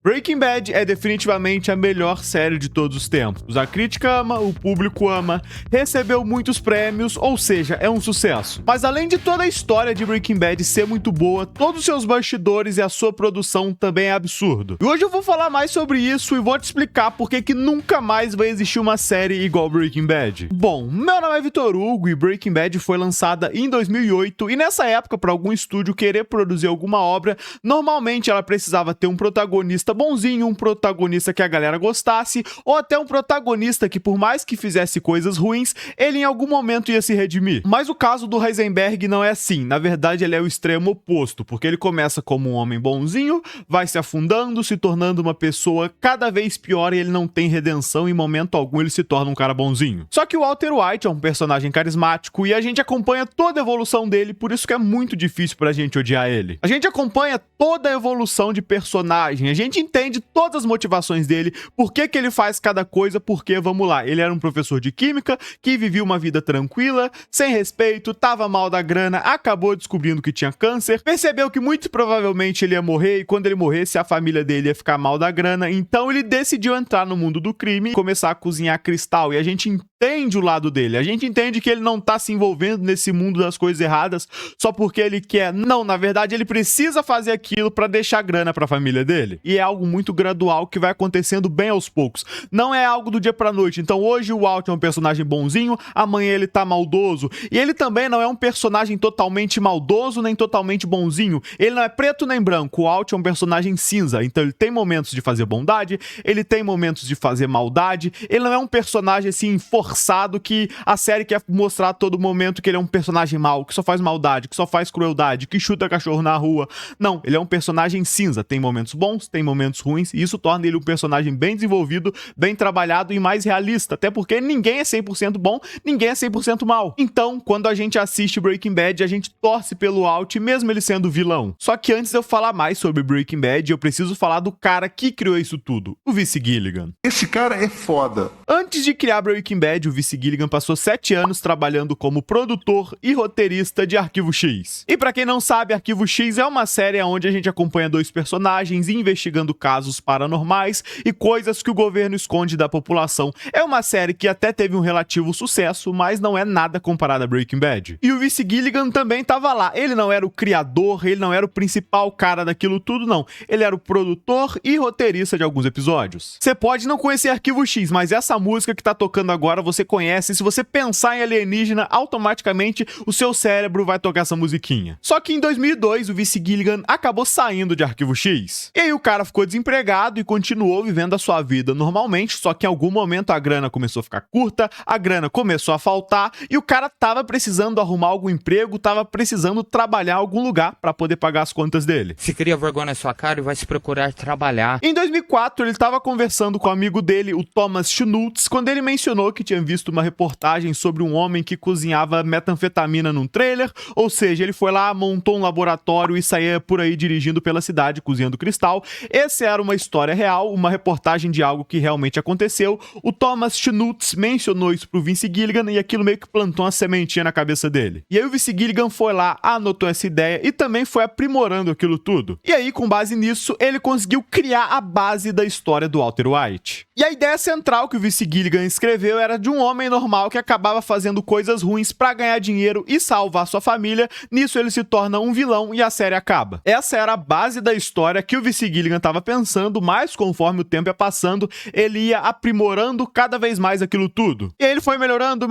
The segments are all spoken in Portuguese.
Breaking Bad é definitivamente a melhor série de todos os tempos. A crítica ama, o público ama, recebeu muitos prêmios, ou seja, é um sucesso. Mas além de toda a história de Breaking Bad ser muito boa, todos os seus bastidores e a sua produção também é absurdo. E hoje eu vou falar mais sobre isso e vou te explicar por que nunca mais vai existir uma série igual Breaking Bad. Bom, meu nome é Vitor Hugo e Breaking Bad foi lançada em 2008 e nessa época, para algum estúdio querer produzir alguma obra, normalmente ela precisava ter um protagonista bonzinho, um protagonista que a galera gostasse, ou até um protagonista que, por mais que fizesse coisas ruins, ele em algum momento ia se redimir. Mas o caso do Heisenberg não é assim. Na verdade, ele é o extremo oposto, porque ele começa como um homem bonzinho, vai se afundando, se tornando uma pessoa cada vez pior e ele não tem redenção, em momento algum ele se torna um cara bonzinho. Só que o Walter White é um personagem carismático e a gente acompanha toda a evolução dele, por isso que é muito difícil pra gente odiar ele. A gente acompanha toda a evolução de personagem, a gente entende todas as motivações dele, por que ele faz cada coisa, porque, vamos lá, ele era um professor de química que vivia uma vida tranquila, sem respeito, tava mal da grana, acabou descobrindo que tinha câncer, percebeu que muito provavelmente ele ia morrer e quando ele morresse a família dele ia ficar mal da grana, então ele decidiu entrar no mundo do crime e começar a cozinhar cristal, e a gente entende o lado dele, a gente entende que ele não tá se envolvendo nesse mundo das coisas erradas só porque ele quer, não, na verdade ele precisa fazer aquilo pra deixar grana pra família dele, e é algo muito gradual que vai acontecendo bem aos poucos, não é algo do dia pra noite. Então hoje o Walt é um personagem bonzinho, amanhã ele tá maldoso, e ele também não é um personagem totalmente maldoso nem totalmente bonzinho, ele não é preto nem branco, o Walt é um personagem cinza, então ele tem momentos de fazer bondade, ele tem momentos de fazer maldade, ele não é um personagem assim forçado que a série quer mostrar a todo momento que ele é um personagem mau, que só faz maldade, que só faz crueldade, que chuta cachorro na rua. Não, ele é um personagem cinza, tem momentos bons, tem momentos ruins, e isso torna ele um personagem bem desenvolvido, bem trabalhado e mais realista, até porque ninguém é 100% bom, ninguém é 100% mal. Então, quando a gente assiste Breaking Bad, a gente torce pelo Walt, mesmo ele sendo vilão. Só que antes de eu falar mais sobre Breaking Bad, eu preciso falar do cara que criou isso tudo, o Vince Gilligan. Esse cara é foda. Antes de criar Breaking Bad, o Vince Gilligan passou 7 anos trabalhando como produtor e roteirista de Arquivo X. E pra quem não sabe, Arquivo X é uma série onde a gente acompanha dois personagens investigando casos paranormais e coisas que o governo esconde da população. É uma série que até teve um relativo sucesso, mas não é nada comparado a Breaking Bad. E o Vince Gilligan também tava lá. Ele não era o criador, ele não era o principal cara daquilo tudo, não. Ele era o produtor e roteirista de alguns episódios. Você pode não conhecer Arquivo X, mas essa música que tá tocando agora você conhece. Se você pensar em alienígena, automaticamente o seu cérebro vai tocar essa musiquinha. Só que em 2002 o Vince Gilligan acabou saindo de Arquivo X. E aí o cara ficou desempregado e continuou vivendo a sua vida normalmente, só que em algum momento a grana começou a ficar curta, a grana começou a faltar e o cara tava precisando arrumar algum emprego, tava precisando trabalhar em algum lugar pra poder pagar as contas dele. Se cria vergonha na sua cara e vai se procurar trabalhar. Em 2004 ele tava conversando com um amigo dele, o Thomas Schultz, quando ele mencionou que tinha visto uma reportagem sobre um homem que cozinhava metanfetamina num trailer, ou seja, ele foi lá, montou um laboratório e saía por aí dirigindo pela cidade cozinhando cristal. Essa era uma história real, uma reportagem de algo que realmente aconteceu. O Thomas Schultz mencionou isso pro Vince Gilligan e aquilo meio que plantou uma sementinha na cabeça dele. E aí o Vince Gilligan foi lá, anotou essa ideia e também foi aprimorando aquilo tudo. E aí, com base nisso, ele conseguiu criar a base da história do Walter White. E a ideia central que o Vince Gilligan escreveu era de um homem normal que acabava fazendo coisas ruins pra ganhar dinheiro e salvar sua família. Nisso ele se torna um vilão e a série acaba. Essa era a base da história que o Vince Gilligan tava pensando, mas conforme o tempo ia passando, ele ia aprimorando cada vez mais aquilo tudo. E aí ele foi melhorando,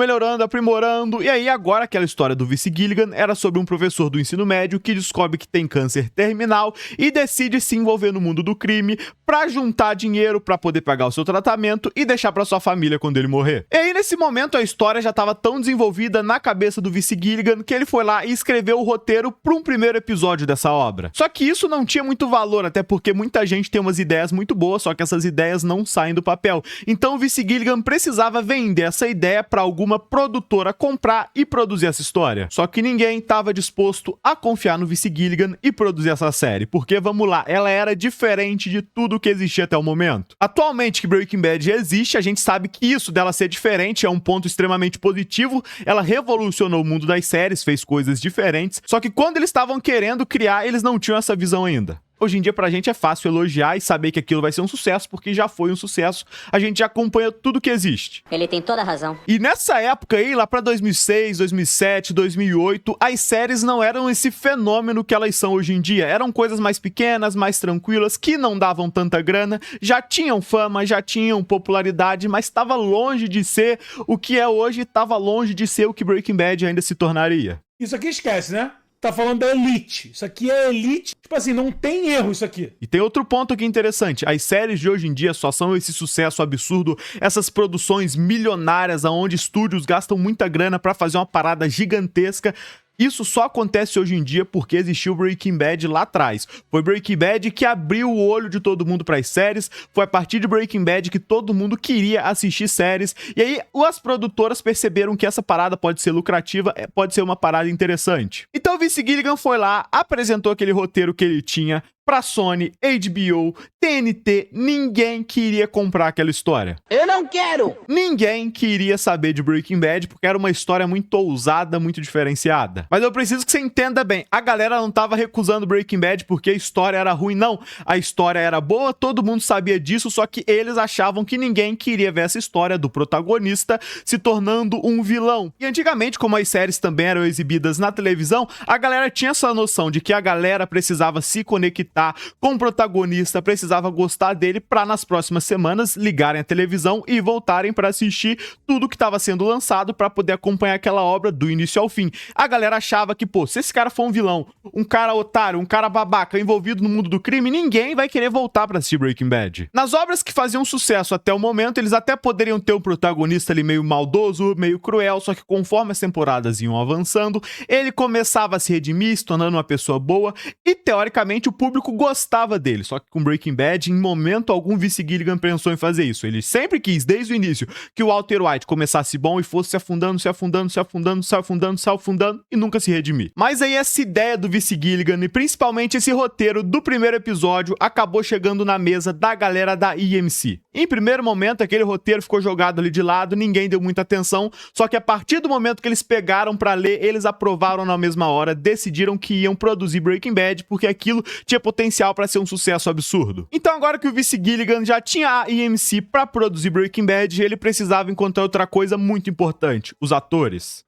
aprimorando, e aí agora aquela história do Vince Gilligan era sobre um professor do ensino médio que descobre que tem câncer terminal e decide se envolver no mundo do crime pra juntar dinheiro pra poder pagar o seu tratamento e deixar pra sua família quando ele morrer. E aí nesse momento a história já tava tão desenvolvida na cabeça do Vince Gilligan que ele foi lá e escreveu o roteiro para um primeiro episódio dessa obra. Só que isso não tinha muito valor, até porque muita gente tem umas ideias muito boas, só que essas ideias não saem do papel. Então o Vince Gilligan precisava vender essa ideia para alguma produtora comprar e produzir essa história. Só que ninguém estava disposto a confiar no Vince Gilligan e produzir essa série, porque vamos lá, ela era diferente de tudo que existia até o momento. Atualmente que Breaking Bad existe, a gente sabe que isso dela ser diferente é um ponto extremamente positivo, ela revolucionou o mundo das séries, fez coisas diferentes, só que quando eles estavam querendo criar, eles não tinham essa visão ainda. Hoje em dia pra gente é fácil elogiar e saber que aquilo vai ser um sucesso, porque já foi um sucesso, a gente já acompanha tudo que existe. Ele tem toda a razão. E nessa época aí, lá pra 2006, 2007, 2008, as séries não eram esse fenômeno que elas são hoje em dia. Eram coisas mais pequenas, mais tranquilas, que não davam tanta grana, já tinham fama, já tinham popularidade, mas estava longe de ser o que é hoje, estava longe de ser o que Breaking Bad ainda se tornaria. Isso aqui esquece, né? Tá falando da elite. Isso aqui é elite. Tipo assim, não tem erro isso aqui. E tem outro ponto aqui interessante. As séries de hoje em dia só são esse sucesso absurdo, essas produções milionárias onde estúdios gastam muita grana pra fazer uma parada gigantesca. Isso só acontece hoje em dia porque existiu Breaking Bad lá atrás. Foi Breaking Bad que abriu o olho de todo mundo para as séries, foi a partir de Breaking Bad que todo mundo queria assistir séries, e aí as produtoras perceberam que essa parada pode ser lucrativa, pode ser uma parada interessante. Então o Vince Gilligan foi lá, apresentou aquele roteiro que ele tinha pra Sony, HBO, TNT, ninguém queria comprar aquela história. Eu não quero! Ninguém queria saber de Breaking Bad porque era uma história muito ousada, muito diferenciada. Mas eu preciso que você entenda bem, a galera não tava recusando Breaking Bad porque a história era ruim, não. A história era boa, todo mundo sabia disso, só que eles achavam que ninguém queria ver essa história do protagonista se tornando um vilão. E antigamente, como as séries também eram exibidas na televisão, a galera tinha essa noção de que a galera precisava se conectar com o protagonista, precisava gostar dele para nas próximas semanas ligarem a televisão e voltarem para assistir tudo que estava sendo lançado para poder acompanhar aquela obra do início ao fim. A galera achava que, pô, se esse cara for um vilão, um cara otário, um cara babaca envolvido no mundo do crime, ninguém vai querer voltar para assistir Breaking Bad. Nas obras que faziam sucesso até o momento, eles até poderiam ter um protagonista ali meio maldoso, meio cruel, só que conforme as temporadas iam avançando, ele começava a se redimir, se tornando uma pessoa boa e, teoricamente, o público gostava dele. Só que com Breaking Bad, em momento algum, Vince Gilligan pensou em fazer isso. Ele sempre quis, desde o início, que o Walter White começasse bom e fosse se afundando, se afundando, se afundando, se afundando, se afundando e nunca se redimir. Mas aí essa ideia do Vince Gilligan e principalmente esse roteiro do primeiro episódio acabou chegando na mesa da galera da AMC. Em primeiro momento, aquele roteiro ficou jogado ali de lado, ninguém deu muita atenção, só que a partir do momento que eles pegaram pra ler, eles aprovaram na mesma hora, decidiram que iam produzir Breaking Bad porque aquilo tinha potencial para ser um sucesso absurdo. Então agora que o Vince Gilligan já tinha a AMC para produzir Breaking Bad, ele precisava encontrar outra coisa muito importante: os atores.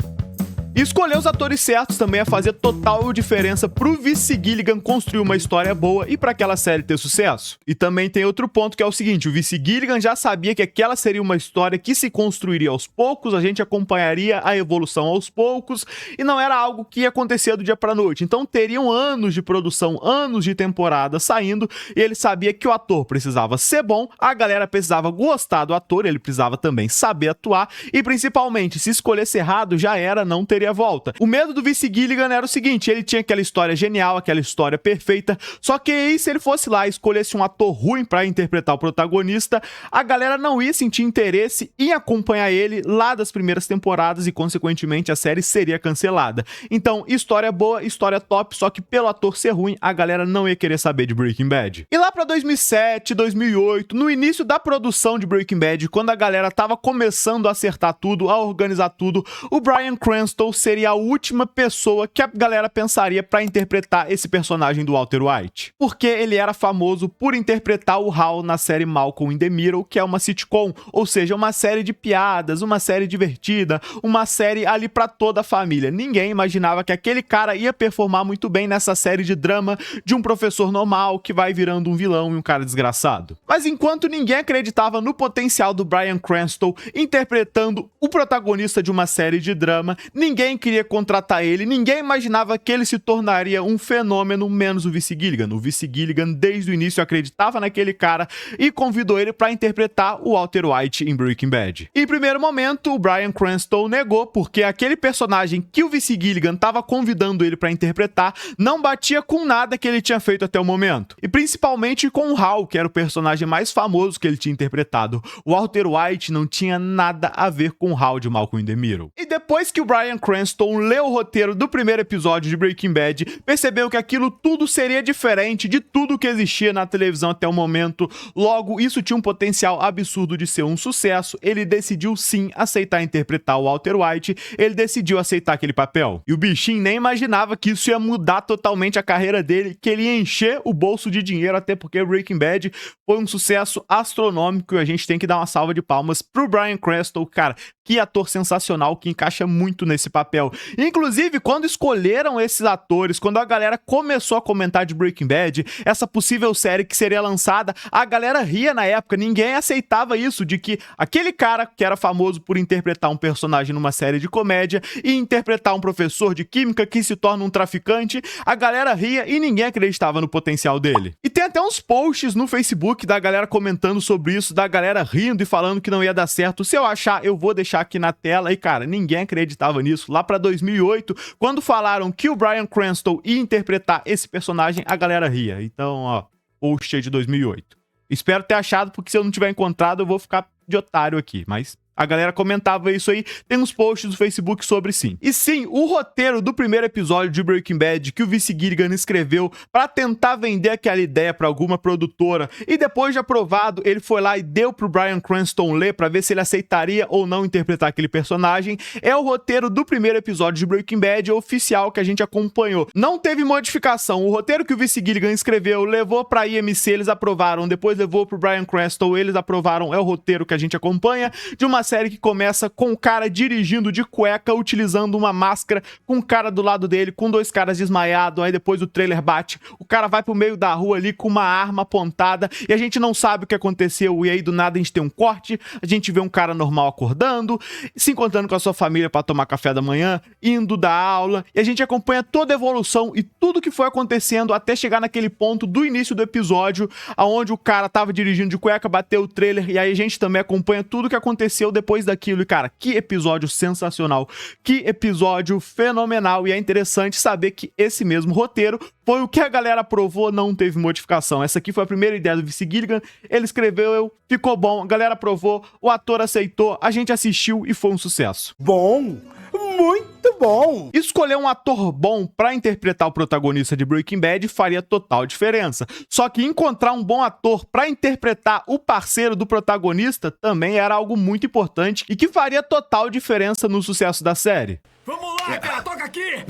E escolher os atores certos também ia fazer total diferença pro Vince Gilligan construir uma história boa e pra aquela série ter sucesso. E também tem outro ponto que é o seguinte, o Vince Gilligan já sabia que aquela seria uma história que se construiria aos poucos, a gente acompanharia a evolução aos poucos, e não era algo que ia acontecer do dia pra noite. Então teriam anos de produção, anos de temporada saindo, e ele sabia que o ator precisava ser bom, a galera precisava gostar do ator, ele precisava também saber atuar, e principalmente, se escolhesse errado, já era, não teria volta. O medo do Vince Gilligan era o seguinte, ele tinha aquela história genial, aquela história perfeita, só que aí se ele fosse lá e escolhesse um ator ruim pra interpretar o protagonista, a galera não ia sentir interesse em acompanhar ele lá das primeiras temporadas e consequentemente a série seria cancelada. Então, história boa, história top, só que pelo ator ser ruim, a galera não ia querer saber de Breaking Bad. E lá pra 2007, 2008, no início da produção de Breaking Bad, quando a galera tava começando a acertar tudo, a organizar tudo, o Bryan Cranston seria a última pessoa que a galera pensaria pra interpretar esse personagem do Walter White. Porque ele era famoso por interpretar o Hal na série Malcolm in the Middle, que é uma sitcom, ou seja, uma série de piadas, uma série divertida, uma série ali pra toda a família. Ninguém imaginava que aquele cara ia performar muito bem nessa série de drama de um professor normal que vai virando um vilão e um cara desgraçado. Mas enquanto ninguém acreditava no potencial do Bryan Cranston interpretando o protagonista de uma série de drama, ninguém queria contratar ele, ninguém imaginava que ele se tornaria um fenômeno, menos o Vince Gilligan. O Vince Gilligan, desde o início, acreditava naquele cara e convidou ele para interpretar o Walter White em Breaking Bad. Em primeiro momento, o Bryan Cranston negou, porque aquele personagem que o Vince Gilligan estava convidando ele para interpretar não batia com nada que ele tinha feito até o momento. E principalmente com o Hal, que era o personagem mais famoso que ele tinha interpretado. O Walter White não tinha nada a ver com o Hal de Malcolm in the Middle. E depois que o Bryan Cranston Cranston leu o roteiro do primeiro episódio de Breaking Bad, percebeu que aquilo tudo seria diferente de tudo que existia na televisão até o momento, logo isso tinha um potencial absurdo de ser um sucesso, ele decidiu sim aceitar interpretar o Walter White, ele decidiu aceitar aquele papel. E o bichinho nem imaginava que isso ia mudar totalmente a carreira dele, que ele ia encher o bolso de dinheiro, até porque Breaking Bad foi um sucesso astronômico e a gente tem que dar uma salva de palmas pro Bryan Cranston, cara, que ator sensacional, que encaixa muito nesse papel. Inclusive, quando escolheram esses atores, quando a galera começou a comentar de Breaking Bad, essa possível série que seria lançada, a galera ria na época, ninguém aceitava isso, de que aquele cara que era famoso por interpretar um personagem numa série de comédia e interpretar um professor de química que se torna um traficante, a galera ria e ninguém acreditava no potencial dele. E tem até uns posts no Facebook da galera comentando sobre isso, da galera rindo e falando que não ia dar certo. Se eu achar, eu vou deixar aqui na tela. E cara, ninguém acreditava nisso. Lá pra 2008, quando falaram que o Bryan Cranston ia interpretar esse personagem, a galera ria. Então, ó, post aí de 2008. Espero ter achado, porque se eu não tiver encontrado, eu vou ficar de otário aqui, mas a galera comentava isso aí, tem uns posts do Facebook sobre sim. E sim, o roteiro do primeiro episódio de Breaking Bad que o Vince Gilligan escreveu pra tentar vender aquela ideia pra alguma produtora e depois de aprovado, ele foi lá e deu pro Bryan Cranston ler pra ver se ele aceitaria ou não interpretar aquele personagem, é o roteiro do primeiro episódio de Breaking Bad oficial que a gente acompanhou. Não teve modificação, o roteiro que o Vince Gilligan escreveu levou pra IMC, eles aprovaram, depois levou pro Bryan Cranston, eles aprovaram, é o roteiro que a gente acompanha, de uma série que começa com o cara dirigindo de cueca, utilizando uma máscara, com o cara do lado dele, com dois caras desmaiados, aí depois o trailer bate, o cara vai pro meio da rua ali com uma arma apontada, e a gente não sabe o que aconteceu, e aí do nada a gente tem um corte, a gente vê um cara normal acordando, se encontrando com a sua família para tomar café da manhã, indo da aula, e a gente acompanha toda a evolução e tudo que foi acontecendo até chegar naquele ponto do início do episódio, aonde o cara tava dirigindo de cueca, bateu o trailer, e aí a gente também acompanha tudo que aconteceu depois daquilo. E cara, que episódio sensacional, que episódio fenomenal, e é interessante saber que esse mesmo roteiro foi o que a galera aprovou, não teve modificação. Essa aqui foi a primeira ideia do Vince Gilligan, ele escreveu, ficou bom, a galera aprovou, o ator aceitou, a gente assistiu e foi um sucesso. Bom, muito bom! Escolher um ator bom pra interpretar o protagonista de Breaking Bad faria total diferença. Só que encontrar um bom ator pra interpretar o parceiro do protagonista também era algo muito importante e que faria total diferença no sucesso da série. Vamos lá, cara, toca aqui!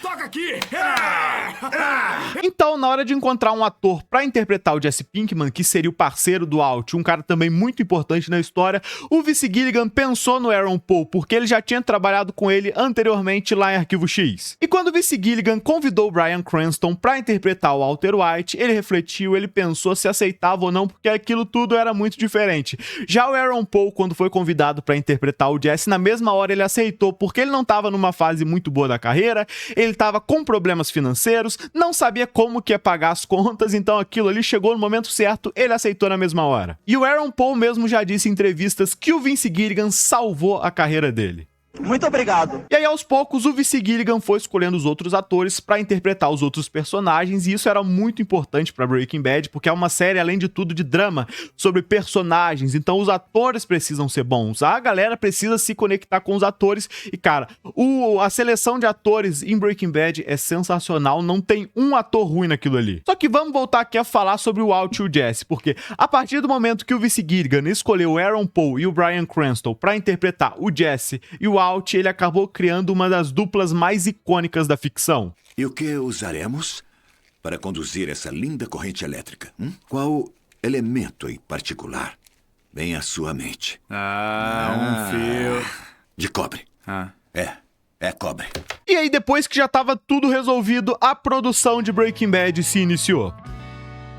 Toca aqui! Então, na hora de encontrar um ator pra interpretar o Jesse Pinkman, que seria o parceiro do Walt, um cara também muito importante na história, o Vince Gilligan pensou no Aaron Paul, porque ele já tinha trabalhado com ele anteriormente lá em Arquivo X. E quando o Vince Gilligan convidou o Bryan Cranston pra interpretar o Walter White, ele refletiu, ele pensou se aceitava ou não, porque aquilo tudo era muito diferente. Já o Aaron Paul, quando foi convidado pra interpretar o Jesse, na mesma hora ele aceitou, porque ele não tava numa fase muito boa da carreira, ele estava com problemas financeiros, não sabia como que ia pagar as contas, então aquilo ali chegou no momento certo, ele aceitou na mesma hora. E o Aaron Paul mesmo já disse em entrevistas que o Vince Gilligan salvou a carreira dele. Muito obrigado. E aí, aos poucos, o Vince Gilligan foi escolhendo os outros atores pra interpretar os outros personagens, e isso era muito importante pra Breaking Bad, porque é uma série, além de tudo, de drama, sobre personagens, então os atores precisam ser bons, a galera precisa se conectar com os atores, e cara, a seleção de atores em Breaking Bad é sensacional, não tem um ator ruim naquilo ali. Só que vamos voltar aqui a falar sobre o Walt e o Jesse, porque a partir do momento que o Vince Gilligan escolheu o Aaron Paul e o Bryan Cranston pra interpretar o Jesse e o Walt, ele acabou criando uma das duplas mais icônicas da ficção. E o que usaremos para conduzir essa linda corrente elétrica? Qual elemento em particular vem à sua mente? Um fio. De cobre. É cobre. E aí, depois que já estava tudo resolvido, a produção de Breaking Bad se iniciou.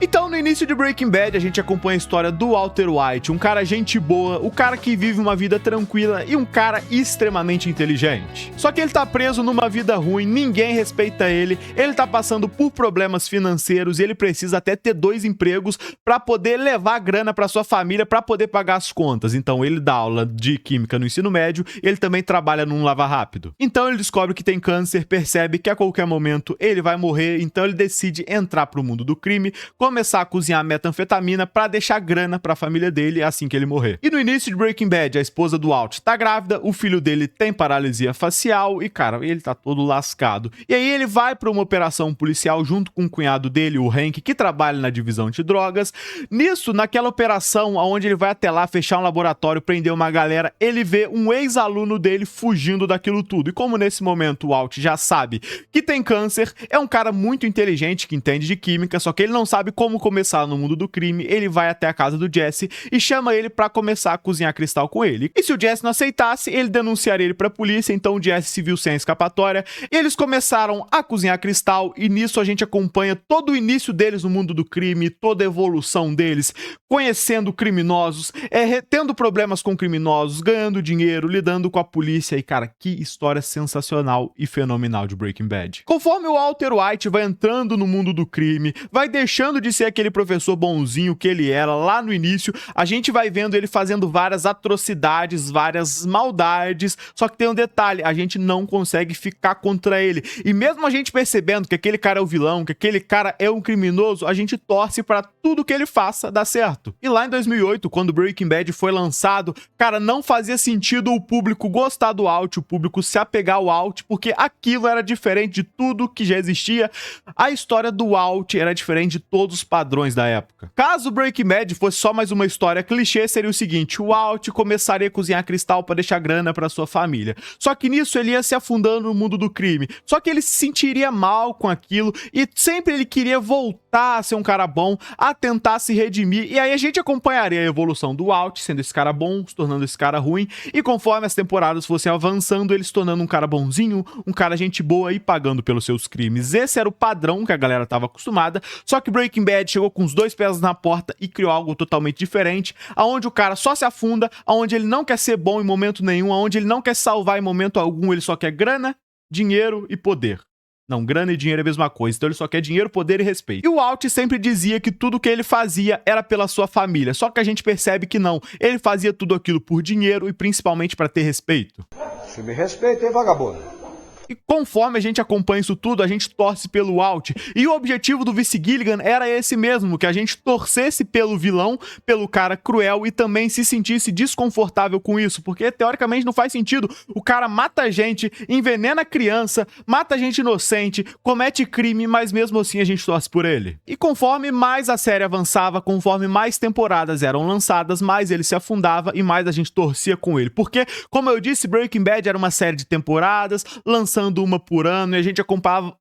Então, no início de Breaking Bad, a gente acompanha a história do Walter White, um cara gente boa, o cara que vive uma vida tranquila e um cara extremamente inteligente. Só que ele tá preso numa vida ruim, ninguém respeita ele tá passando por problemas financeiros e ele precisa até ter 2 empregos pra poder levar grana pra sua família, pra poder pagar as contas. Então, ele dá aula de química no ensino médio, ele também trabalha num lava-rápido. Então, ele descobre que tem câncer, percebe que a qualquer momento ele vai morrer, então ele decide entrar pro mundo do crime, começar a cozinhar metanfetamina pra deixar grana pra família dele assim que ele morrer. E no início de Breaking Bad, a esposa do Walt tá grávida, o filho dele tem paralisia facial e, cara, ele tá todo lascado. E aí ele vai pra uma operação policial junto com o cunhado dele, o Hank, que trabalha na divisão de drogas. Nisso, naquela operação onde ele vai até lá fechar um laboratório, prender uma galera, ele vê um ex-aluno dele fugindo daquilo tudo. E como nesse momento o Walt já sabe que tem câncer, é um cara muito inteligente que entende de química, só que ele não sabe como começar no mundo do crime. Ele vai até a casa do Jesse e chama ele pra começar a cozinhar cristal com ele. E se o Jesse não aceitasse, ele denunciaria ele pra polícia, então o Jesse se viu sem escapatória. E eles começaram a cozinhar cristal e nisso a gente acompanha todo o início deles no mundo do crime, toda a evolução deles, conhecendo criminosos, tendo problemas com criminosos, ganhando dinheiro, lidando com a polícia. E, cara, que história sensacional e fenomenal de Breaking Bad. Conforme o Walter White vai entrando no mundo do crime, vai deixando de ser aquele professor bonzinho que ele era lá no início, a gente vai vendo ele fazendo várias atrocidades, várias maldades, só que tem um detalhe, a gente não consegue ficar contra ele. E mesmo a gente percebendo que aquele cara é o vilão, que aquele cara é um criminoso, a gente torce pra tudo que ele faça dar certo. E lá em 2008, quando Breaking Bad foi lançado, cara, não fazia sentido o público gostar do Walt, o público se apegar ao Walt, porque aquilo era diferente de tudo que já existia. A história do Walt era diferente de todos os padrões da época. Caso Breaking Bad fosse só mais uma história clichê, seria o seguinte: o Walt começaria a cozinhar cristal para deixar grana para sua família. Só que nisso ele ia se afundando no mundo do crime. Só que ele se sentiria mal com aquilo e sempre ele queria voltar a ser um cara bom, a tentar se redimir. E aí a gente acompanharia a evolução do Walt, sendo esse cara bom, se tornando esse cara ruim, e conforme as temporadas fossem avançando, ele se tornando um cara bonzinho, um cara gente boa e pagando pelos seus crimes. Esse era o padrão que a galera tava acostumada, só que Breaking Bad chegou com os dois pés na porta e criou algo totalmente diferente, aonde o cara só se afunda, aonde ele não quer ser bom em momento nenhum, aonde ele não quer salvar em momento algum, ele só quer grana, dinheiro e poder. Não, grana e dinheiro é a mesma coisa, então ele só quer dinheiro, poder e respeito. E o Walt sempre dizia que tudo que ele fazia era pela sua família, só que a gente percebe que não. Ele fazia tudo aquilo por dinheiro e principalmente para ter respeito. Se me respeita, hein, vagabundo? E conforme a gente acompanha isso tudo, a gente torce pelo Walt. E o objetivo do Vince Gilligan era esse mesmo, que a gente torcesse pelo vilão, pelo cara cruel e também se sentisse desconfortável com isso, porque teoricamente não faz sentido. O cara mata gente, envenena criança, mata gente inocente, comete crime, mas mesmo assim a gente torce por ele. E conforme mais a série avançava, conforme mais temporadas eram lançadas, mais ele se afundava e mais a gente torcia com ele. Porque, como eu disse, Breaking Bad era uma série de temporadas, lançando uma por ano, e a gente acompanhava...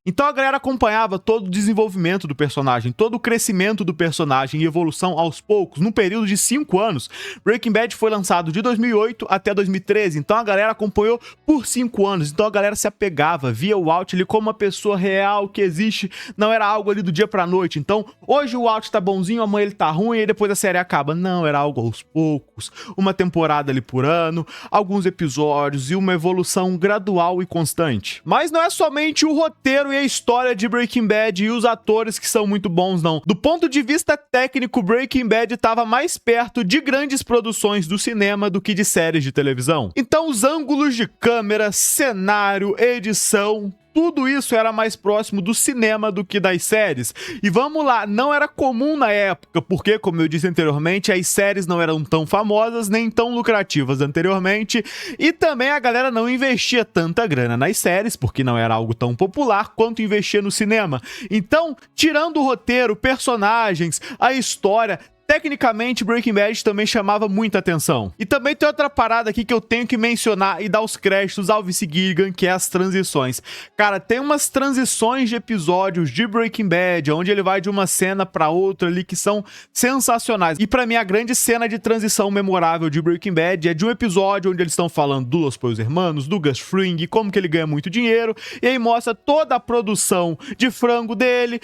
Então a galera acompanhava todo o desenvolvimento do personagem, todo o crescimento do personagem e evolução aos poucos, num período de 5 anos. Breaking Bad foi lançado de 2008 até 2013, então a galera acompanhou por 5 anos, então a galera se apegava, via o Walt ali como uma pessoa real que existe, não era algo ali do dia pra noite. Então, hoje o Walt tá bonzinho, amanhã ele tá ruim, e depois a série acaba. Não, era algo aos poucos, uma temporada ali por ano, alguns episódios e uma evolução gradual e constante. Mas não é somente o roteiro e a história de Breaking Bad e os atores que são muito bons, não. Do ponto de vista técnico, Breaking Bad estava mais perto de grandes produções do cinema do que de séries de televisão. Então os ângulos de câmera, cenário, edição... tudo isso era mais próximo do cinema do que das séries. E vamos lá, não era comum na época, porque, como eu disse anteriormente, as séries não eram tão famosas, nem tão lucrativas anteriormente, e também a galera não investia tanta grana nas séries, porque não era algo tão popular quanto investir no cinema. Então, tirando o roteiro, personagens, a história... tecnicamente, Breaking Bad também chamava muita atenção. E também tem outra parada aqui que eu tenho que mencionar e dar os créditos ao Vince Gilligan, que é as transições. Cara, tem umas transições de episódios de Breaking Bad, onde ele vai de uma cena pra outra ali, que são sensacionais. E pra mim, a grande cena de transição memorável de Breaking Bad é de um episódio onde eles estão falando do Los Pollos Hermanos, do Gus Fring, como que ele ganha muito dinheiro, e aí mostra toda a produção de frango dele,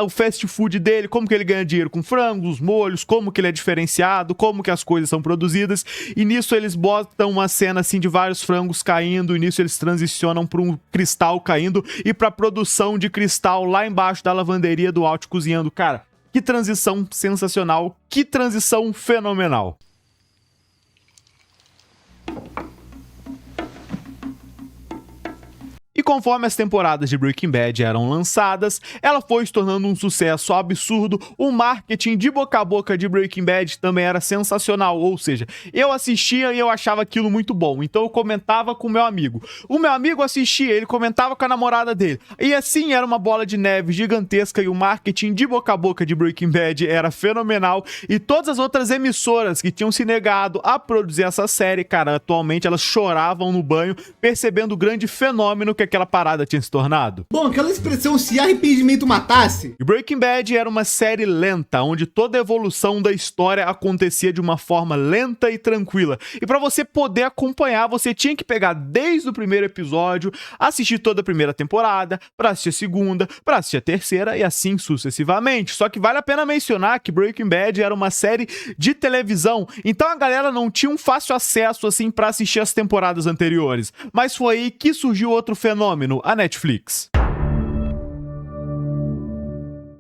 o fast food dele, como que ele ganha dinheiro com frango, os molhos, como que ele é diferenciado, como que as coisas são produzidas, e nisso eles botam uma cena assim de vários frangos caindo, e nisso eles transicionam para um cristal caindo e para produção de cristal lá embaixo da lavanderia do Walt cozinhando. Cara, que transição sensacional, que transição fenomenal. E conforme as temporadas de Breaking Bad eram lançadas, ela foi se tornando um sucesso absurdo. O marketing de boca a boca de Breaking Bad também era sensacional, ou seja, eu assistia e eu achava aquilo muito bom, então eu comentava com o meu amigo. O meu amigo assistia, ele comentava com a namorada dele. E assim era uma bola de neve gigantesca e o marketing de boca a boca de Breaking Bad era fenomenal. E todas as outras emissoras que tinham se negado a produzir essa série, cara, atualmente elas choravam no banho, percebendo o grande fenômeno que aquela parada tinha se tornado. Bom, aquela expressão "se arrependimento matasse". E Breaking Bad era uma série lenta, onde toda a evolução da história acontecia de uma forma lenta e tranquila. E pra você poder acompanhar, você tinha que pegar desde o primeiro episódio, assistir toda a primeira temporada, pra assistir a segunda, pra assistir a terceira e assim sucessivamente. Só que vale a pena mencionar que Breaking Bad era uma série de televisão, então a galera não tinha um fácil acesso assim pra assistir as temporadas anteriores. Mas foi aí que surgiu outro fenômeno, a Netflix.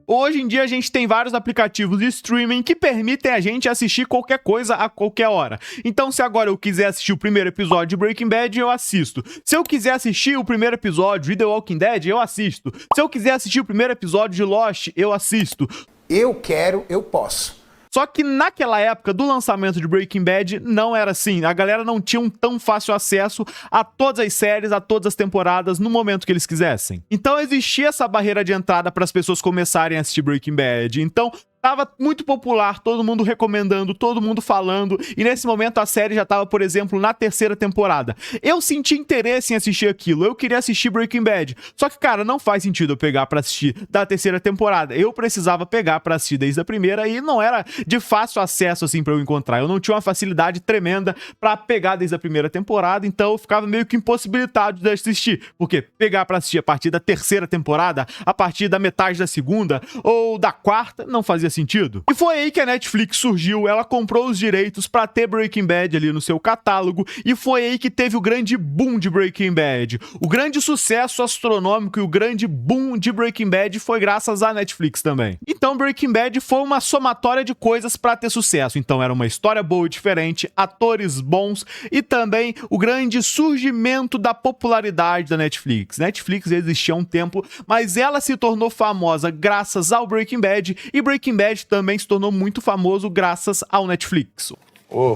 Hoje em dia a gente tem vários aplicativos de streaming que permitem a gente assistir qualquer coisa a qualquer hora. Então se agora eu quiser assistir o primeiro episódio de Breaking Bad, eu assisto. Se eu quiser assistir o primeiro episódio de The Walking Dead, eu assisto. Se eu quiser assistir o primeiro episódio de Lost, eu assisto. Eu quero, eu posso. Só que naquela época do lançamento de Breaking Bad não era assim, a galera não tinha um tão fácil acesso a todas as séries, a todas as temporadas no momento que eles quisessem. Então existia essa barreira de entrada para as pessoas começarem a assistir Breaking Bad. Então tava muito popular, todo mundo recomendando, todo mundo falando, e nesse momento a série já tava, por exemplo, na terceira temporada. Eu senti interesse em assistir aquilo, eu queria assistir Breaking Bad, só que, cara, não faz sentido eu pegar pra assistir da terceira temporada, eu precisava pegar pra assistir desde a primeira e não era de fácil acesso, assim, pra eu encontrar, eu não tinha uma facilidade tremenda pra pegar desde a primeira temporada, então eu ficava meio que impossibilitado de assistir, porque pegar pra assistir a partir da terceira temporada, a partir da metade da segunda ou da quarta, não fazia sentido. E foi aí que a Netflix surgiu, ela comprou os direitos pra ter Breaking Bad ali no seu catálogo, e foi aí que teve o grande boom de Breaking Bad. O grande sucesso astronômico e o grande boom de Breaking Bad foi graças à Netflix também. Então Breaking Bad foi uma somatória de coisas pra ter sucesso. Então era uma história boa e diferente, atores bons e também o grande surgimento da popularidade da Netflix. Netflix existia há um tempo, mas ela se tornou famosa graças ao Breaking Bad, e Breaking Bad também se tornou muito famoso graças ao Netflix.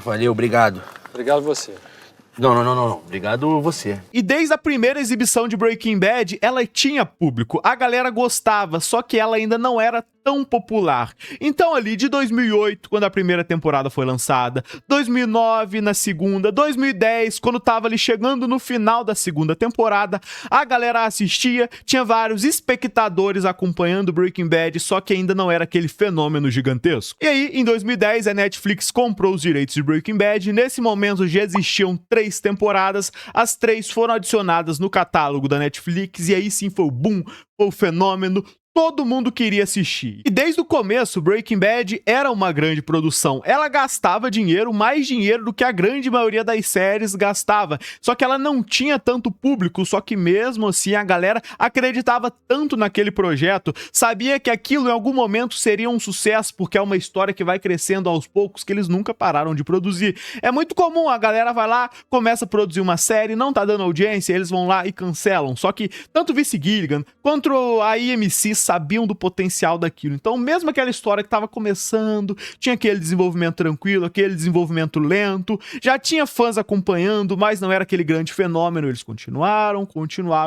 Valeu, obrigado. Obrigado você. Não. Obrigado você. E desde a primeira exibição de Breaking Bad, ela tinha público. A galera gostava, só que ela ainda não era tão popular. Então ali de 2008, quando a primeira temporada foi lançada, 2009 na segunda, 2010, quando tava ali chegando no final da segunda temporada, a galera assistia, tinha vários espectadores acompanhando Breaking Bad, só que ainda não era aquele fenômeno gigantesco. E aí, em 2010, a Netflix comprou os direitos de Breaking Bad, nesse momento já existiam 3 temporadas, as 3 foram adicionadas no catálogo da Netflix, e aí sim foi o boom, foi o fenômeno. Todo mundo queria assistir. E desde o começo, Breaking Bad era uma grande produção. Ela gastava dinheiro, mais dinheiro do que a grande maioria das séries gastava. Só que ela não tinha tanto público, só que mesmo assim a galera acreditava tanto naquele projeto, sabia que aquilo em algum momento seria um sucesso, porque é uma história que vai crescendo aos poucos, que eles nunca pararam de produzir. É muito comum, a galera vai lá, começa a produzir uma série, não tá dando audiência, eles vão lá e cancelam. Só que tanto Vince Gilligan quanto a AMC sabiam do potencial daquilo. Então, mesmo aquela história que estava começando, tinha aquele desenvolvimento tranquilo, aquele desenvolvimento lento, já tinha fãs acompanhando, mas não era aquele grande fenômeno. Eles continuaram,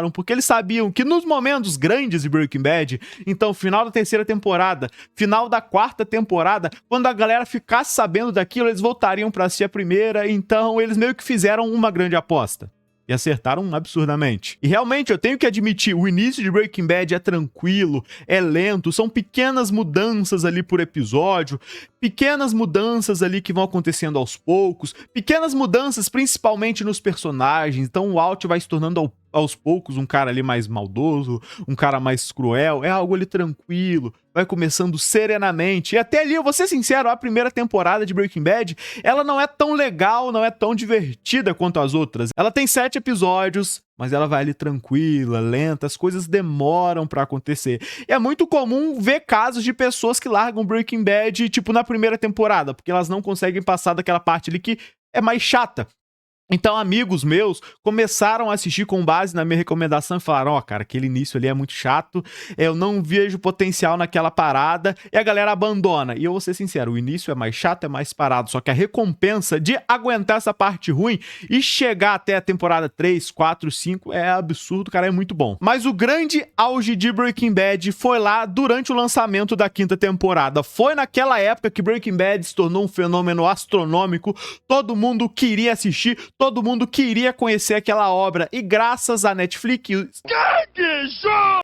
porque eles sabiam que nos momentos grandes de Breaking Bad, então, final da terceira temporada, final da quarta temporada, quando a galera ficasse sabendo daquilo, eles voltariam para assistir a primeira, então eles meio que fizeram uma grande aposta. E acertaram absurdamente. E realmente, eu tenho que admitir, o início de Breaking Bad é tranquilo, é lento, são pequenas mudanças ali por episódio, pequenas mudanças ali que vão acontecendo aos poucos, pequenas mudanças principalmente nos personagens. Então o Walt vai se tornando aos poucos um cara ali mais maldoso, um cara mais cruel, é algo ali tranquilo, vai começando serenamente. E até ali, eu vou ser sincero, a primeira temporada de Breaking Bad, ela não é tão legal, não é tão divertida quanto as outras. Ela tem 7 episódios, mas ela vai ali tranquila, lenta, as coisas demoram pra acontecer. E é muito comum ver casos de pessoas que largam Breaking Bad, tipo, na primeira temporada, porque elas não conseguem passar daquela parte ali que é mais chata. Então amigos meus começaram a assistir com base na minha recomendação e falaram, ó, cara, aquele início ali é muito chato, eu não vejo potencial naquela parada, e a galera abandona. E eu vou ser sincero, o início é mais chato, é mais parado, só que a recompensa de aguentar essa parte ruim e chegar até a temporada 3, 4, 5 é absurdo, cara, é muito bom. Mas o grande auge de Breaking Bad foi lá durante o lançamento da 5ª temporada. Foi naquela época que Breaking Bad se tornou um fenômeno astronômico, todo mundo queria assistir, todo mundo queria conhecer aquela obra, e graças à Netflix...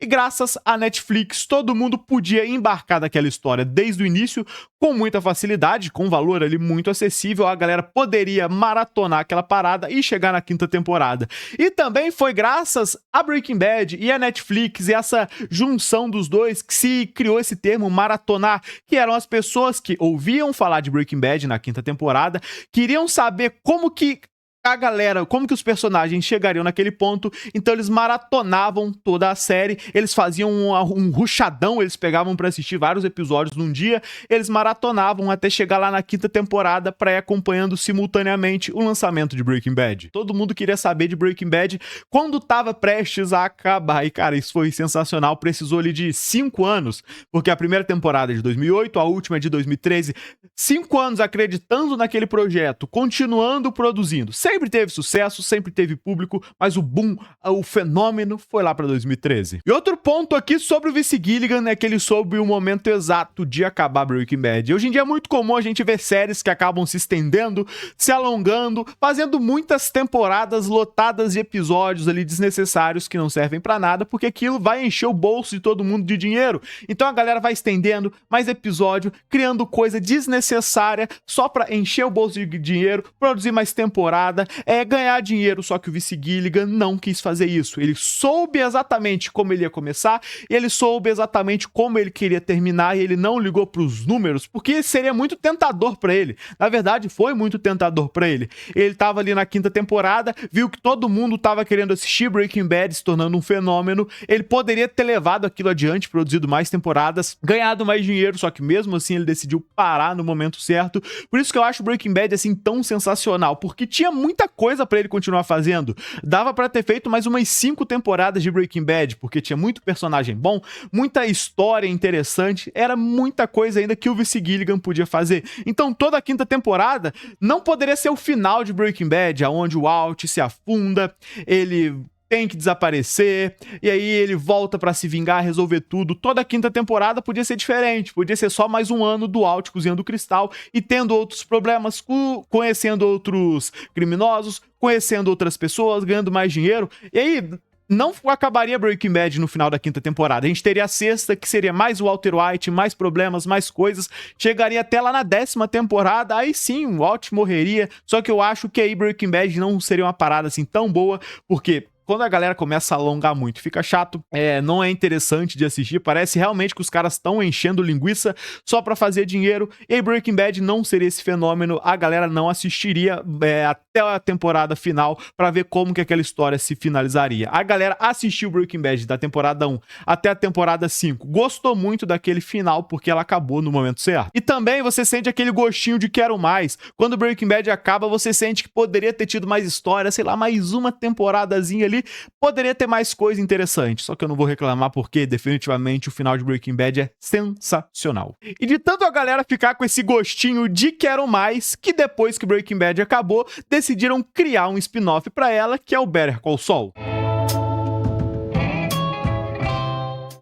E graças à Netflix, todo mundo podia embarcar naquela história desde o início, com muita facilidade, com um valor ali muito acessível, a galera poderia maratonar aquela parada e chegar na 5ª temporada. E também foi graças a Breaking Bad e a Netflix, e essa junção dos dois, que se criou esse termo maratonar, que eram as pessoas que ouviam falar de Breaking Bad na 5ª temporada, queriam saber como que a galera, como que os personagens chegariam naquele ponto, então eles maratonavam toda a série, eles faziam um rushadão, eles pegavam pra assistir vários episódios num dia, eles maratonavam até chegar lá na 5ª temporada pra ir acompanhando simultaneamente o lançamento de Breaking Bad. Todo mundo queria saber de Breaking Bad quando tava prestes a acabar, e cara, isso foi sensacional, precisou ali de 5 anos, porque a primeira temporada é de 2008, a última é de 2013, 5 anos acreditando naquele projeto, continuando produzindo, sempre teve sucesso, sempre teve público, mas o boom, o fenômeno foi lá pra 2013. E outro ponto aqui sobre o Vince Gilligan é que ele soube o momento exato de acabar Breaking Bad. Hoje em dia é muito comum a gente ver séries que acabam se estendendo, se alongando, fazendo muitas temporadas lotadas de episódios ali desnecessários que não servem pra nada, porque aquilo vai encher o bolso de todo mundo de dinheiro. Então a galera vai estendendo mais episódio, criando coisa desnecessária só pra encher o bolso de dinheiro, produzir mais temporada, ganhar dinheiro, só que o Vince Gilligan não quis fazer isso. Ele soube exatamente como ele ia começar, e ele soube exatamente como ele queria terminar, e ele não ligou pros números, porque seria muito tentador pra ele. Na verdade, foi muito tentador pra ele. Ele tava ali na 5ª temporada, viu que todo mundo tava querendo assistir Breaking Bad, se tornando um fenômeno, ele poderia ter levado aquilo adiante, produzido mais temporadas, ganhado mais dinheiro, só que mesmo assim ele decidiu parar no momento certo. Por isso que eu acho Breaking Bad assim tão sensacional, porque tinha muita coisa pra ele continuar fazendo. Dava pra ter feito mais umas 5 temporadas de Breaking Bad, porque tinha muito personagem bom, muita história interessante, era muita coisa ainda que o Vince Gilligan podia fazer. Então toda a 5ª temporada não poderia ser o final de Breaking Bad, onde o Walt se afunda, ele tem que desaparecer, e aí ele volta pra se vingar, resolver tudo. Toda a 5ª temporada podia ser diferente, podia ser só mais um ano do Walt cozinhando cristal e tendo outros problemas, conhecendo outros criminosos, conhecendo outras pessoas, ganhando mais dinheiro, e aí não acabaria Breaking Bad no final da 5ª temporada. A gente teria a 6ª, que seria mais o Walter White, mais problemas, mais coisas. Chegaria até lá na 10ª temporada, aí sim, o Walt morreria. Só que eu acho que aí Breaking Bad não seria uma parada assim tão boa, porque quando a galera começa a alongar muito, fica chato, não é interessante de assistir, parece realmente que os caras estão enchendo linguiça só pra fazer dinheiro, e aí Breaking Bad não seria esse fenômeno, a galera não assistiria até a temporada final pra ver como que aquela história se finalizaria. A galera assistiu Breaking Bad da temporada 1 até a temporada 5, gostou muito daquele final porque ela acabou no momento certo. E também você sente aquele gostinho de quero mais. Quando Breaking Bad acaba, você sente que poderia ter tido mais história, sei lá, mais uma temporadazinha ali, poderia ter mais coisa interessante, só que eu não vou reclamar porque definitivamente o final de Breaking Bad é sensacional. E de tanto a galera ficar com esse gostinho de quero mais, que depois que Breaking Bad acabou, decidiram criar um spin-off pra ela, que é o Better Call Saul.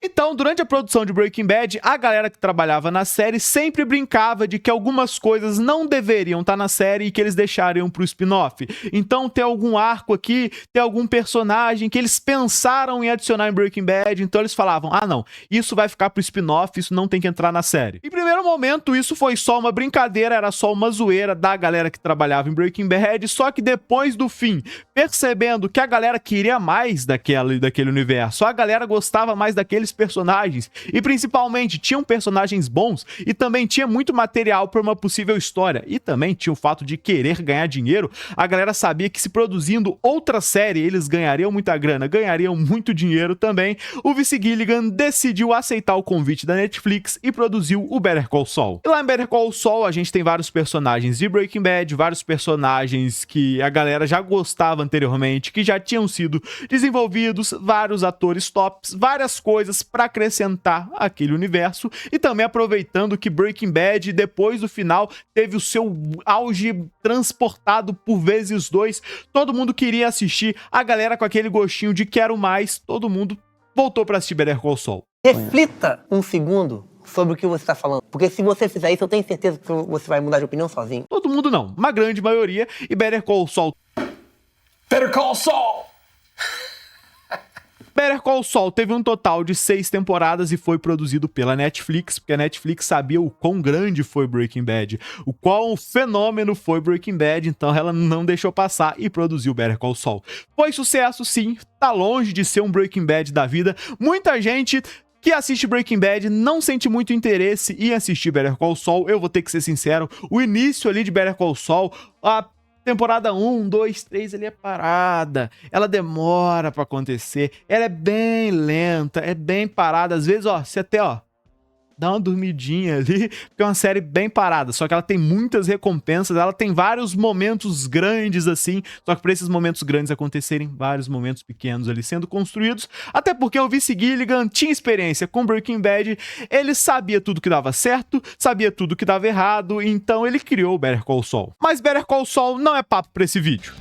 Então, durante a produção de Breaking Bad, a galera que trabalhava na série sempre brincava de que algumas coisas não deveriam estar na série e que eles deixariam pro spin-off. Então, tem algum arco aqui, tem algum personagem que eles pensaram em adicionar em Breaking Bad, então eles falavam, ah não, isso vai ficar pro spin-off, isso não tem que entrar na série. Em primeiro momento, isso foi só uma brincadeira, era só uma zoeira da galera que trabalhava em Breaking Bad, só que depois do fim, percebendo que a galera queria mais daquele universo, a galera gostava mais daqueles personagens. E principalmente, tinham personagens bons e também tinha muito material para uma possível história. E também tinha o fato de querer ganhar dinheiro. A galera sabia que se produzindo outra série, eles ganhariam muita grana, ganhariam muito dinheiro também. O Vince Gilligan decidiu aceitar o convite da Netflix e produziu o Better Call Saul. E lá em Better Call Saul, a gente tem vários personagens de Breaking Bad, vários personagens que a galera já gostava anteriormente, que já tinham sido desenvolvidos, vários atores tops, várias coisas para acrescentar aquele universo. E também aproveitando que Breaking Bad, depois do final, teve o seu auge transportado por vezes 2. Todo mundo queria assistir, a galera com aquele gostinho de quero mais, todo mundo voltou para assistir Better Call Saul. Reflita um segundo sobre o que você está falando, porque se você fizer isso, eu tenho certeza que você vai mudar de opinião sozinho. Todo mundo não, uma grande maioria, e Better Call Saul. Better Call Saul! Better Call Saul teve um total de 6 temporadas e foi produzido pela Netflix, porque a Netflix sabia o quão grande foi Breaking Bad, o quão fenômeno foi Breaking Bad, então ela não deixou passar e produziu Better Call Saul. Foi sucesso sim, tá longe de ser um Breaking Bad da vida. Muita gente que assiste Breaking Bad não sente muito interesse em assistir Better Call Saul. Eu vou ter que ser sincero, o início ali de Better Call Saul, a temporada 1, 2, 3, ele é parada, ela demora pra acontecer, ela é bem lenta, é bem parada, às vezes, ó, você até, ó, dá uma dormidinha ali, porque é uma série bem parada, só que ela tem muitas recompensas, ela tem vários momentos grandes assim, só que para esses momentos grandes acontecerem, vários momentos pequenos ali sendo construídos, até porque o Vince Gilligan tinha experiência com Breaking Bad, ele sabia tudo que dava certo, sabia tudo que dava errado, então ele criou o Better Call Saul. Mas Better Call Saul não é papo para esse vídeo.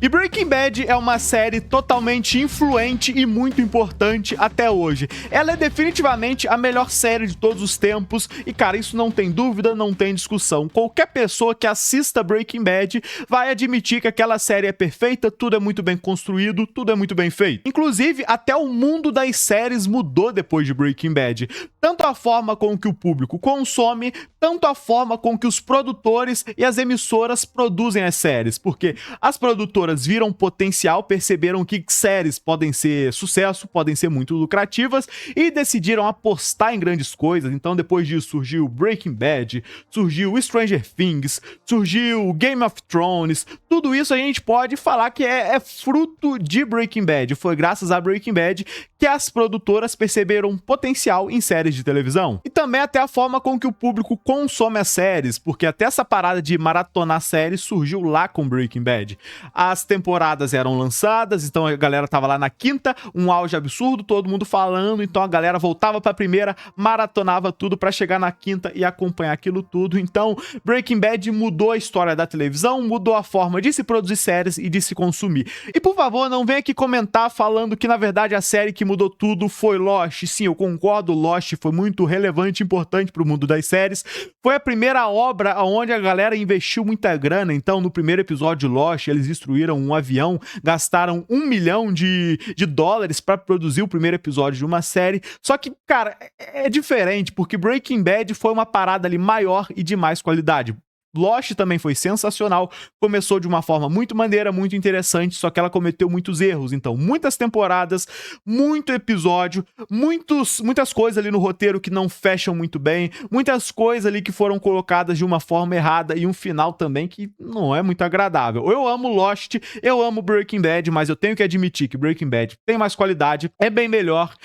E Breaking Bad é uma série totalmente influente e muito importante até hoje. Ela é definitivamente a melhor série de todos os tempos e, cara, isso não tem dúvida, não tem discussão. Qualquer pessoa que assista Breaking Bad vai admitir que aquela série é perfeita, tudo é muito bem construído, tudo é muito bem feito. Inclusive, até o mundo das séries mudou depois de Breaking Bad. Tanto a forma com que o público consome, tanto a forma com que os produtores e as emissoras produzem as séries, porque as produtoras viram potencial, perceberam que séries podem ser sucesso, podem ser muito lucrativas e decidiram apostar em grandes coisas. Então depois disso surgiu Breaking Bad, surgiu Stranger Things, surgiu Game of Thrones, tudo isso a gente pode falar que é fruto de Breaking Bad. Foi graças a Breaking Bad que as produtoras perceberam potencial em séries de televisão. E também até a forma com que o público consome as séries, porque até essa parada de maratonar séries surgiu lá com Breaking Bad. As temporadas eram lançadas, então a galera tava lá na quinta, um auge absurdo, todo mundo falando, então a galera voltava pra primeira, maratonava tudo pra chegar na quinta e acompanhar aquilo tudo. Então Breaking Bad mudou a história da televisão, mudou a forma de se produzir séries e de se consumir. E por favor, não venha aqui comentar falando que na verdade a série que mudou tudo foi Lost. Sim, eu concordo, Lost foi muito relevante e importante pro mundo das séries. Foi a primeira obra onde a galera investiu muita grana, então no primeiro episódio de Lost eles destruíram um avião, gastaram $1 milhão de dólares para produzir o primeiro episódio de uma série. Só que, cara, é diferente, porque Breaking Bad foi uma parada ali maior e de mais qualidade. Lost também foi sensacional, começou de uma forma muito maneira, muito interessante, só que ela cometeu muitos erros, então muitas temporadas, muito episódio, muitas coisas ali no roteiro que não fecham muito bem, muitas coisas ali que foram colocadas de uma forma errada e um final também que não é muito agradável. Eu amo Lost, eu amo Breaking Bad, mas eu tenho que admitir que Breaking Bad tem mais qualidade, é bem melhor,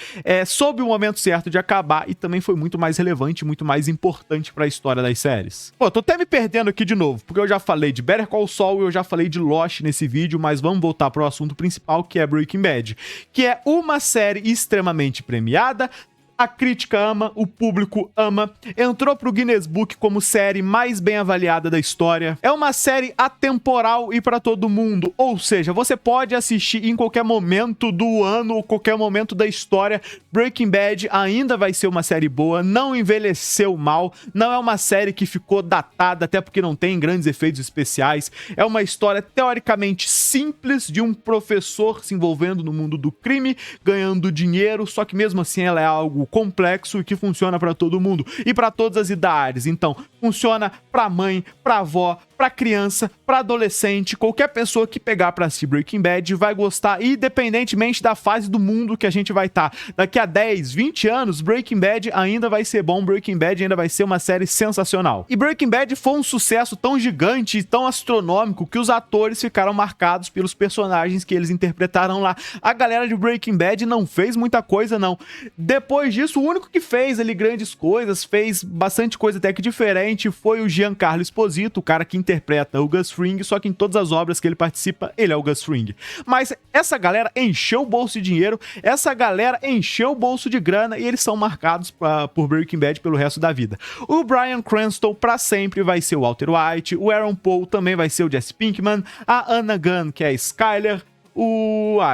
soube o momento certo de acabar e também foi muito mais relevante, muito mais importante para a história das séries. Pô, tô até me perdendo aqui de novo, porque eu já falei de Better Call Saul e eu já falei de Lost nesse vídeo, mas vamos voltar pro assunto principal, que é Breaking Bad, que é uma série extremamente premiada, a crítica ama, o público ama, entrou pro Guinness Book como série mais bem avaliada da história. É uma série atemporal e pra todo mundo, ou seja, você pode assistir em qualquer momento do ano ou qualquer momento da história. Breaking Bad ainda vai ser uma série boa, não envelheceu mal, não é uma série que ficou datada, até porque não tem grandes efeitos especiais. É uma história teoricamente simples de um professor se envolvendo no mundo do crime, ganhando dinheiro, só que mesmo assim ela é algo complexo e que funciona para todo mundo e para todas as idades. Então, funciona para mãe, para avó, para pra criança, pra adolescente, qualquer pessoa que pegar pra assistir Breaking Bad vai gostar, independentemente da fase do mundo que a gente vai estar. Daqui a 10, 20 anos, Breaking Bad ainda vai ser bom, Breaking Bad ainda vai ser uma série sensacional. E Breaking Bad foi um sucesso tão gigante e tão astronômico que os atores ficaram marcados pelos personagens que eles interpretaram lá. A galera de Breaking Bad não fez muita coisa, não. Depois disso, o único que fez ali grandes coisas, fez bastante coisa até que diferente, foi o Giancarlo Esposito, o cara que interpreta o Gus Fring, só que em todas as obras que ele participa, ele é o Gus Fring. Mas essa galera encheu o bolso de dinheiro, essa galera encheu o bolso de grana e eles são marcados por Breaking Bad pelo resto da vida. O Bryan Cranston pra sempre vai ser o Walter White, o Aaron Paul também vai ser o Jesse Pinkman, a Anna Gunn, que é a Skyler,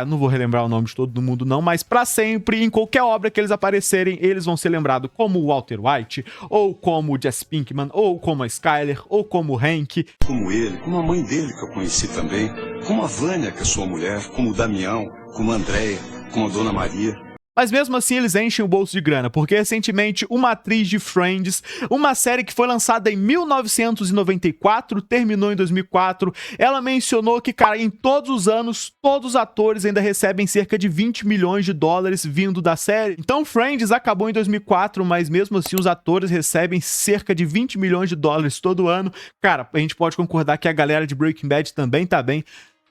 não vou relembrar o nome de todo mundo não, mas pra sempre, em qualquer obra que eles aparecerem, eles vão ser lembrados como o Walter White, ou como o Jesse Pinkman, ou como a Skyler, ou como o Hank. Como ele, como a mãe dele que eu conheci também, como a Vânia, que é sua mulher, como o Damião, como a Andréia, como a Dona Maria. Mas mesmo assim eles enchem o bolso de grana, porque recentemente uma atriz de Friends, uma série que foi lançada em 1994, terminou em 2004, ela mencionou que, cara, em todos os anos, todos os atores ainda recebem cerca de 20 milhões de dólares vindo da série. Então Friends acabou em 2004, mas mesmo assim os atores recebem cerca de 20 milhões de dólares todo ano. Cara, a gente pode concordar que a galera de Breaking Bad também tá bem,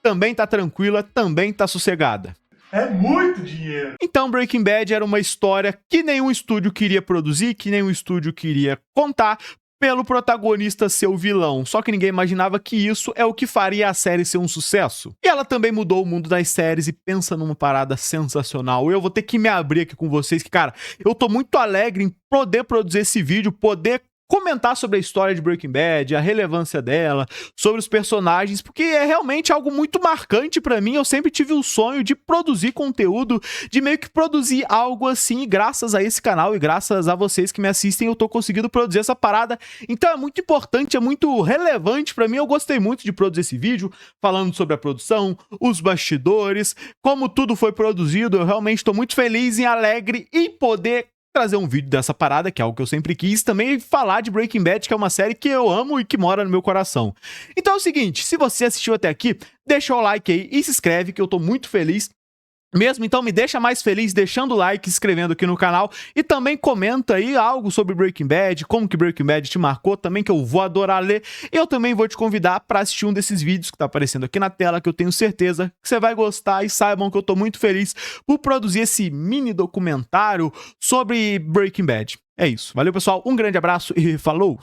também tá tranquila, também tá sossegada. É muito dinheiro. Então Breaking Bad era uma história que nenhum estúdio queria produzir, que nenhum estúdio queria contar, pelo protagonista ser o vilão. Só que ninguém imaginava que isso é o que faria a série ser um sucesso. E ela também mudou o mundo das séries e pensa numa parada sensacional. Eu vou ter que me abrir aqui com vocês, que, cara, eu tô muito alegre em poder produzir esse vídeo, poder comentar sobre a história de Breaking Bad, a relevância dela, sobre os personagens, porque é realmente algo muito marcante pra mim. Eu sempre tive o sonho de produzir conteúdo, de meio que produzir algo assim, e graças a esse canal e graças a vocês que me assistem, eu tô conseguindo produzir essa parada. Então é muito importante, é muito relevante pra mim. Eu gostei muito de produzir esse vídeo, falando sobre a produção, os bastidores, como tudo foi produzido. Eu realmente tô muito feliz e alegre em poder trazer um vídeo dessa parada, que é algo que eu sempre quis, também falar de Breaking Bad, que é uma série que eu amo e que mora no meu coração. Então é o seguinte, se você assistiu até aqui, deixa o like aí e se inscreve, que eu tô muito feliz mesmo. Então me deixa mais feliz deixando o like, se inscrevendo aqui no canal, e também comenta aí algo sobre Breaking Bad, como que Breaking Bad te marcou também, que eu vou adorar ler. Eu também vou te convidar para assistir um desses vídeos que tá aparecendo aqui na tela, que eu tenho certeza que você vai gostar, e saibam que eu tô muito feliz por produzir esse mini documentário sobre Breaking Bad. É isso. Valeu, pessoal. Um grande abraço e falou!